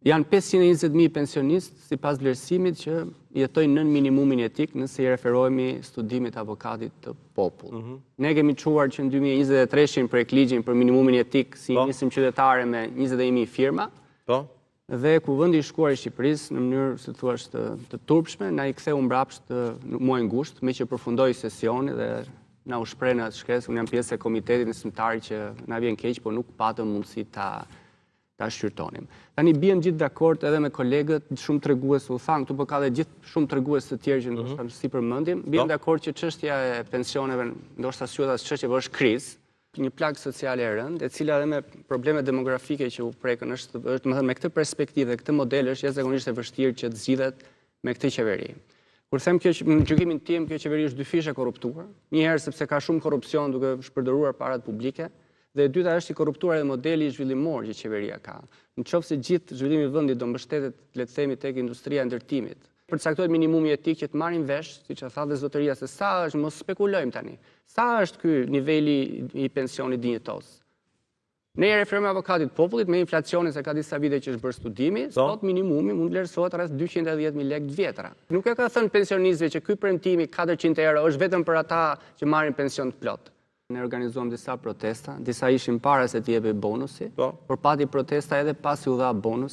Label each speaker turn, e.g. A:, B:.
A: Janë 520.000 pensionistë sipas vlerësimit që jetojnë nën minimumin etik nëse i referohemi studimit avokatit të popullit. Ne kemi çuar që në 2023 projekt ligjin për minimumin etik si nisëm qytetare me 21.000 firma. Dhe Kuvendi i Shkuar i Shqipërisë në mënyrë, si thua, të turpshme, na i ktheu mbrapsht në muajin gusht, me që përfundoi sesioni dhe na u shpreh në atë shkresë. Unë jam pjesë e komitetit nësimtar që na vjen keq, por nuk patëm mundësi ta shqyrtonim. Tani biem gjithë dakord edhe me kolegët, shumë tregues u than këtu, por ka edhe gjithë shumë tregues të tjerë që ndoshta si përmendim. Biem dakord që çështja e pensioneve ndoshta quhet as çështje, por është krizë, një plagë sociale e rëndë, e cila edhe me probleme demografike që u prekën është, domethënë me këtë perspektivë dhe këtë model është jashtëzakonisht e vështirë që të zgjidhet me këtë qeveri. Kur them kjo, në gjykimin tim, kjo qeveri është dyfisht e korruptuar. Një herë sepse ka shumë korrupsion duke shpërdoruar parat publike, dhe e dyta është i korruptuar edhe modeli zhvillimor që qeveria ka. Nëse gjithë zhvillimi i vendit do mbështetet, le të themi, tek industria e ndërtimit, përcaktohet minimumi etik që të marrin vesh, siç e tha dhe zotëria, se sa është, mos spekulojmë tani. Sa është ky niveli i pensionit dinjitos? Ne i referojmë avokatit popullit me inflacionin, se ka disa vite që është bërë studimi, sot minimumi mund vlerësohet rreth 210.000 lekë të vjetra. Nuk e ka thënë pensionistëve që ky premtimi 400 euro është vetëm për ata që marrin pension të plot. Ne organizuam disa protesta, disa ishin para se t'i jepej bonusi, por pati protesta edhe pasi u dha bonusi.